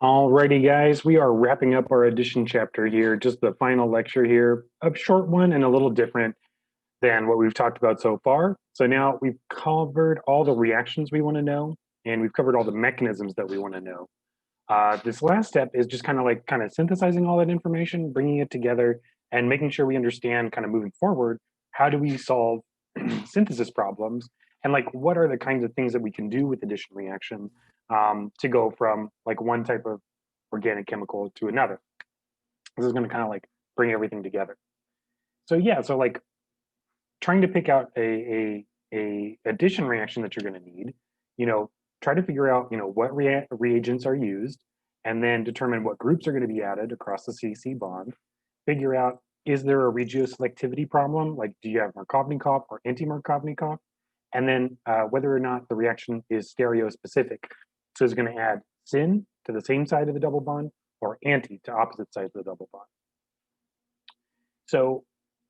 Alrighty, guys, we are wrapping up our addition chapter here, just the final lecture here, a short one and a little different than what we've talked about so far. So now we've covered all the reactions we want to know, and we've covered all the mechanisms that we want to know. This last step is just kind of synthesizing all that information, bringing it together, and making sure we understand kind of moving forward, how do we solve synthesis problems, and like what are the kinds of things that we can do with addition reaction to go from like one type of organic chemical to another. This is going to kind of like bring everything together. So yeah, so like trying to pick out a addition reaction that you're going to need, try to figure out, what reagents are used, and then determine what groups are going to be added across the CC bond. Figure out, is there a regioselectivity problem? Like, do you have Markovnikov or anti-Markovnikov? And then whether or not the reaction is stereospecific. So it's going to add syn to the same side of the double bond or anti to opposite sides of the double bond. So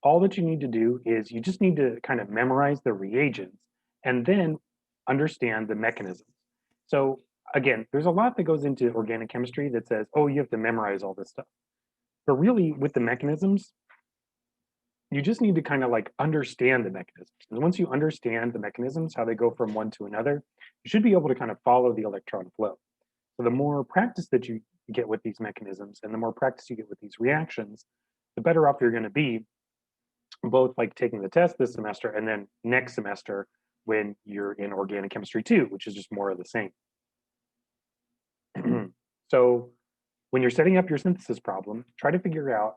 all that you need to do is you just need to kind of memorize the reagents and then understand the mechanisms. So again, there's a lot that goes into organic chemistry that says, oh, you have to memorize all this stuff. But really with the mechanisms, you just need to kind of like understand the mechanisms. And once you understand the mechanisms, how they go from one to another, you should be able to kind of follow the electron flow. So the more practice that you get with these mechanisms and the more practice you get with these reactions, the better off you're going to be, both like taking the test this semester and then next semester when you're in organic chemistry 2, which is just more of the same. So when you're setting up your synthesis problem, try to figure out,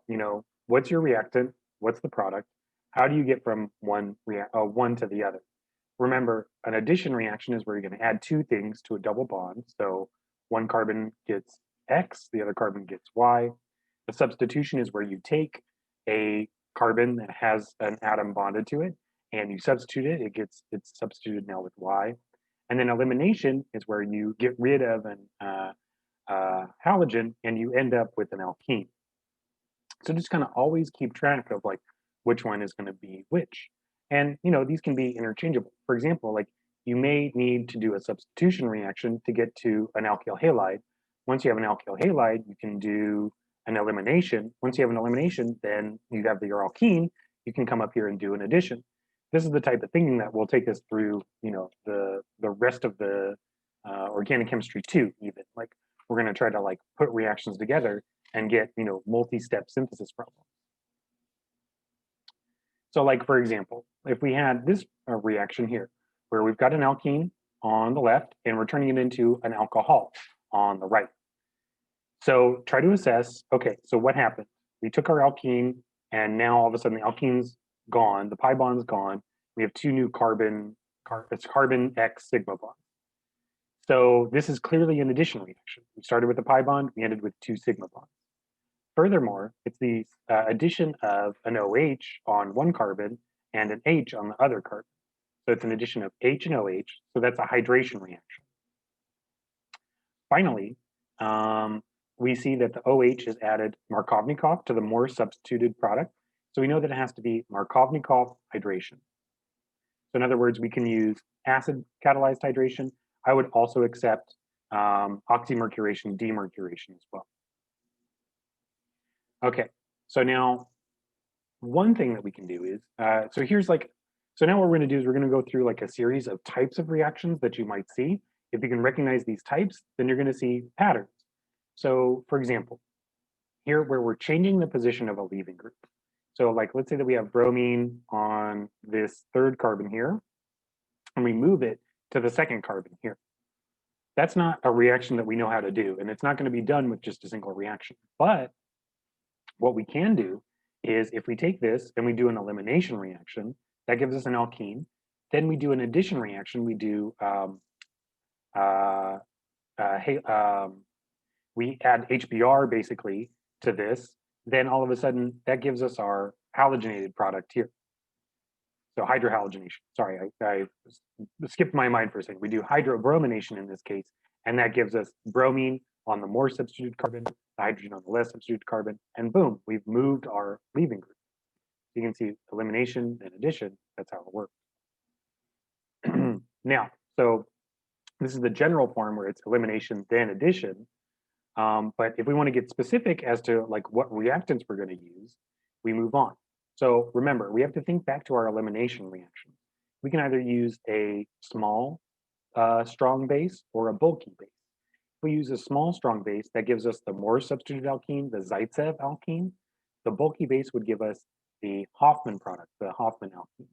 what's your reactant, what's the product, how do you get from one to the other? Remember, an addition reaction is where you're going to add two things to a double bond. So one carbon gets X, the other carbon gets Y. The substitution is where you take a carbon that has an atom bonded to it and you substitute it, it's substituted now with Y. And then elimination is where you get rid of an halogen and you end up with an alkene. So just kind of always keep track of like which one is going to be which. And these can be interchangeable. For example, like you may need to do a substitution reaction to get to an alkyl halide. Once you have an alkyl halide, you can do an elimination. Once you have an elimination, then you have your alkene, you can come up here and do an addition. This is the type of thinking that will take us through, the rest of the organic chemistry 2 even. Like we're going to try to like put reactions together and get, multi-step synthesis problems. So like, for example, if we had this reaction here, where we've got an alkene on the left and we're turning it into an alcohol on the right. So try to assess, okay, so what happened? We took our alkene and now all of a sudden the alkene's gone, the pi bond's gone. We have two new it's carbon X sigma bond. So this is clearly an addition reaction. We started with a pi bond, we ended with two sigma bonds. Furthermore, it's the addition of an OH on one carbon and an H on the other carbon. So it's an addition of H and OH, so that's a hydration reaction. Finally, we see that the OH is added Markovnikov to the more substituted product. So we know that it has to be Markovnikov hydration. So in other words, we can use acid catalyzed hydration. I would also accept oxymercuration, demercuration as well. Okay, so now one thing that we can do is, so now what we're gonna do is we're gonna go through like a series of types of reactions that you might see. If you can recognize these types, then you're gonna see patterns. So for example, here where we're changing the position of a leaving group. So like, let's say that we have bromine on this third carbon here, and we move it to the second carbon here. That's not a reaction that we know how to do, and it's not gonna be done with just a single reaction. But what we can do is if we take this and we do an elimination reaction, that gives us an alkene. Then we do an addition reaction, we do, we add HBr basically to this, then all of a sudden that gives us our halogenated product here. So hydrohalogenation, sorry, I skipped my mind for a second. We do hydrobromination in this case, and that gives us bromine on the more substituted carbon, the hydrogen on the less substituted carbon, and boom, we've moved our leaving group. You can see elimination and addition, that's how it works. Now, so this is the general form where it's elimination, then addition. But if we want to get specific as to like what reactants we're going to use, we move on. So remember, we have to think back to our elimination reaction. We can either use a small strong base or a bulky base. If we use a small strong base, that gives us the Morse substituted alkene, the Zaitsev alkene. The bulky base would give us the Hoffman product, the Hoffman alkene.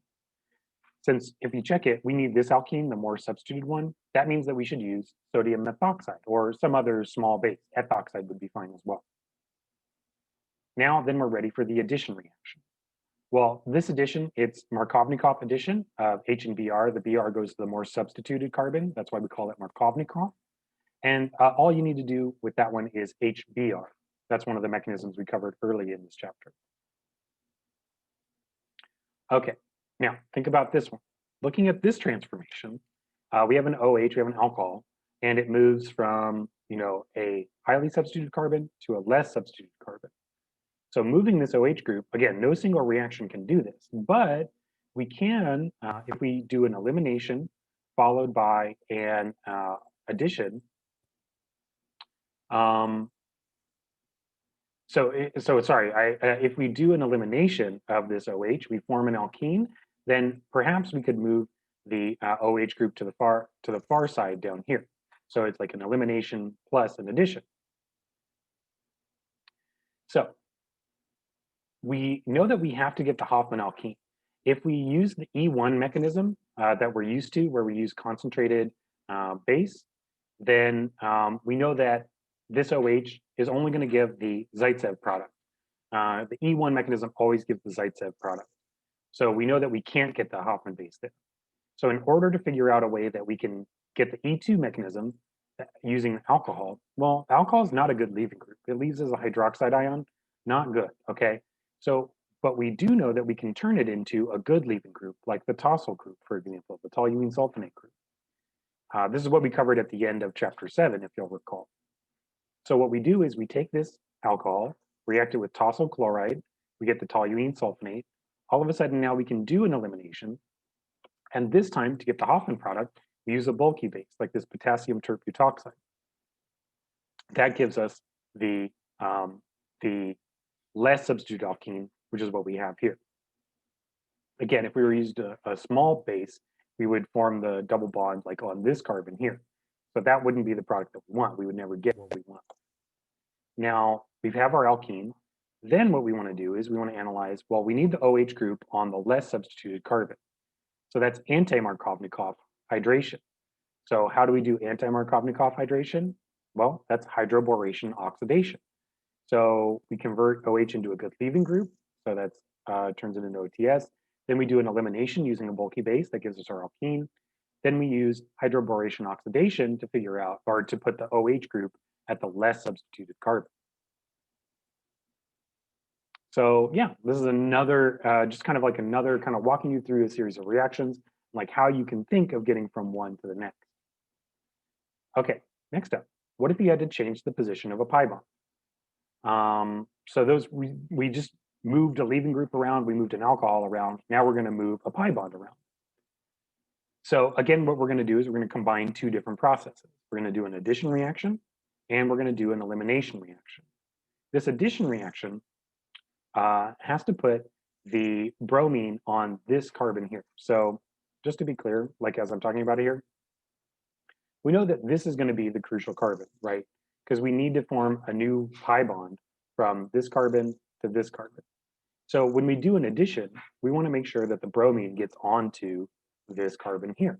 Since if you check it, we need this alkene, the more substituted one, that means that we should use sodium methoxide or some other small base. Ethoxide would be fine as well. Now, then we're ready for the addition reaction. Well, this addition, it's Markovnikov addition of H and Br. The Br goes to the more substituted carbon. That's why we call it Markovnikov. And all you need to do with that one is HBr. That's one of the mechanisms we covered early in this chapter. Okay, now think about this one. Looking at this transformation, we have an OH, we have an alcohol, and it moves from a highly substituted carbon to a less substituted carbon. So moving this OH group, again, no single reaction can do this, but we can, if we do an elimination followed by an addition. If we do an elimination of this OH, we form an alkene, then perhaps we could move the OH group to the far side down here. So it's like an elimination plus an addition. So we know that we have to get the Hoffman alkene. If we use the E1 mechanism that we're used to, where we use concentrated base, then we know that this OH is only going to give the Zaitsev product. The E1 mechanism always gives the Zaitsev product. So we know that we can't get the Hoffman base there. So in order to figure out a way that we can get the E2 mechanism using alcohol, well, alcohol is not a good leaving group. It leaves as a hydroxide ion, not good, okay? So, but we do know that we can turn it into a good leaving group, like the tosyl group, for example, the toluene sulfonate group. This is what we covered at the end of chapter 7, if you'll recall. So what we do is we take this alcohol, react it with tosyl chloride, we get the toluene sulfonate. All of a sudden now we can do an elimination. And this time, to get the Hoffman product, we use a bulky base, like this potassium terbutoxide. That gives us the less substituted alkene, which is what we have here. Again, if we were used a small base, we would form the double bond like on this carbon here. But that wouldn't be the product that we want. We would never get what we want. Now, we have our alkene. Then what we want to do is we want to analyze, well, we need the OH group on the less substituted carbon. So that's anti-Markovnikov hydration. So how do we do anti-Markovnikov hydration? Well, that's hydroboration oxidation. So we convert OH into a good leaving group. So that's turns it into OTS. Then we do an elimination using a bulky base that gives us our alkene. Then we use hydroboration oxidation to figure out, or to put the OH group at the less substituted carbon. So yeah, this is another, just kind of like another kind of walking you through a series of reactions, like how you can think of getting from one to the next. Okay, next up, what if we had to change the position of a pi bond? So those, we just moved a leaving group around, we moved an alcohol around, now we're gonna move a pi bond around. So again, what we're gonna do is we're gonna combine two different processes. We're gonna do an addition reaction, and we're gonna do an elimination reaction. This addition reaction has to put the bromine on this carbon here. So just to be clear, like as I'm talking about it here, we know that this is going to be the crucial carbon, right? Because we need to form a new pi bond from this carbon to this carbon. So when we do an addition, we want to make sure that the bromine gets onto this carbon here.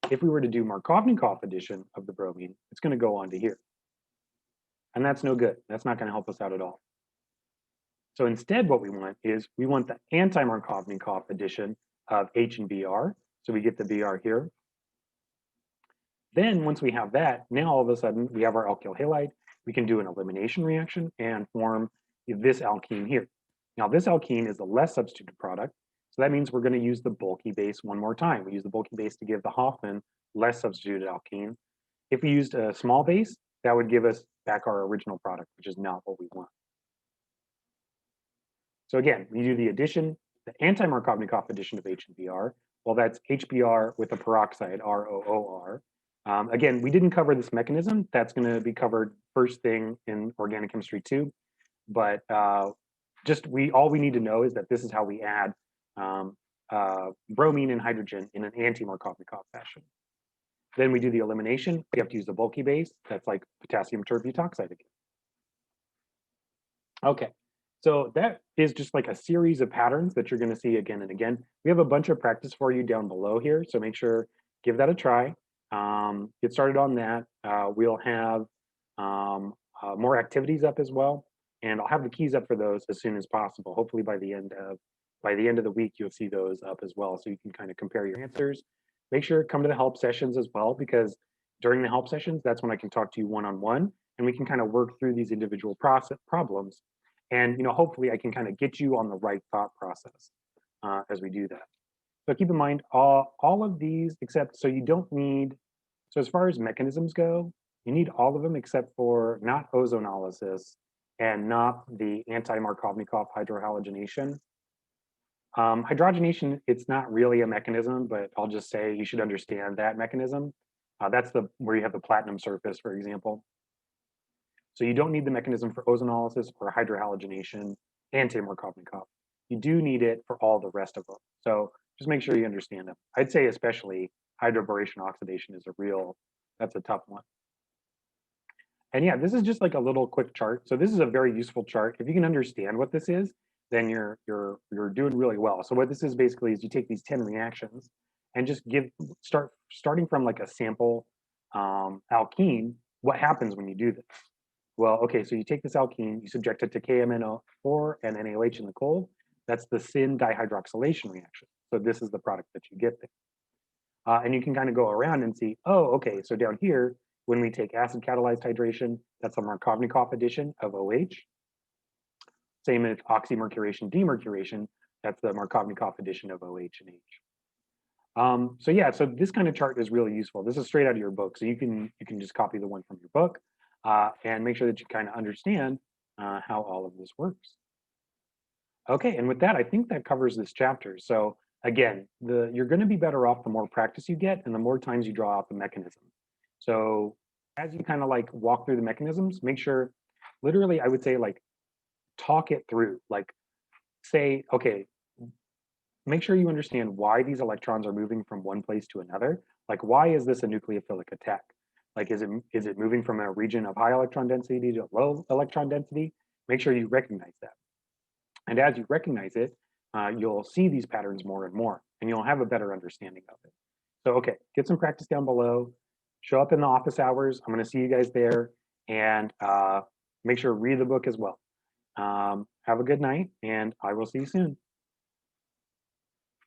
If we were to do Markovnikov addition of the bromine, it's going to go onto here. And that's no good. That's not going to help us out at all. So instead, what we want is we want the anti-Markovnikov addition of H and Br. So we get the Br here. Then once we have that, now all of a sudden we have our alkyl halide. We can do an elimination reaction and form this alkene here. Now this alkene is a less substituted product. So that means we're going to use the bulky base one more time. We use the bulky base to give the Hoffman less substituted alkene. If we used a small base, that would give us back our original product, which is not what we want. So again, we do the addition, the anti-Markovnikov addition of H and Br. Well, that's HBr with a peroxide, ROOR. Again, we didn't cover this mechanism. That's going to be covered first thing in organic chemistry 2. But all we need to know is that this is how we add um, bromine and hydrogen in an anti-Markovnikov fashion. Then we do the elimination. We have to use the bulky base. That's like potassium terbutoxide again. Okay, so that is just like a series of patterns that you're going to see again and again. We have a bunch of practice for you down below here, so make sure, give that a try. Get started on that. We'll have more activities up as well, and I'll have the keys up for those as soon as possible. Hopefully by the end of the week, you'll see those up as well, so you can kind of compare your answers. Make sure to come to the help sessions as well, because during the help sessions, that's when I can talk to you one-on-one, and we can kind of work through these individual problems. And hopefully I can kind of get you on the right thought process as we do that. So keep in mind all of these, except so you don't need, so as far as mechanisms go, you need all of them except for not ozonolysis and not the anti-Markovnikov hydrohalogenation. Hydrogenation, it's not really a mechanism, but I'll just say you should understand that mechanism. That's where you have the platinum surface, for example. So you don't need the mechanism for ozonolysis or hydrohalogenation, anti-Markovnikov. You do need it for all the rest of them. So just make sure you understand them. I'd say especially hydroboration oxidation is that's a tough one. And yeah, this is just like a little quick chart. So this is a very useful chart. If you can understand what this is, then you're doing really well. So what this is basically is you take these 10 reactions and just starting from like a sample alkene, what happens when you do this? Well, okay, so you take this alkene, you subject it to KMnO4 and NaOH in the cold. That's the syn dihydroxylation reaction. So this is the product that you get there. And you can kind of go around and see, oh, okay, so down here, when we take acid catalyzed hydration, that's a Markovnikov addition of OH. Same with oxymercuration, demercuration, that's the Markovnikov addition of OH and H. So yeah, so this kind of chart is really useful. This is straight out of your book, so you can just copy the one from your book and make sure that you kind of understand how all of this works. Okay, and with that, I think that covers this chapter. So again, you're going to be better off the more practice you get and the more times you draw out the mechanism. So as you kind of like walk through the mechanisms, make sure, literally, I would say like talk it through. Like say, okay, make sure you understand why these electrons are moving from one place to another. Like, why is this a nucleophilic attack? Like, is it moving from a region of high electron density to low electron density? Make sure you recognize that. And as you recognize it, you'll see these patterns more and more, and you'll have a better understanding of it. So, okay, get some practice down below. Show up in the office hours. I'm going to see you guys there, and make sure to read the book as well. Have a good night, and I will see you soon.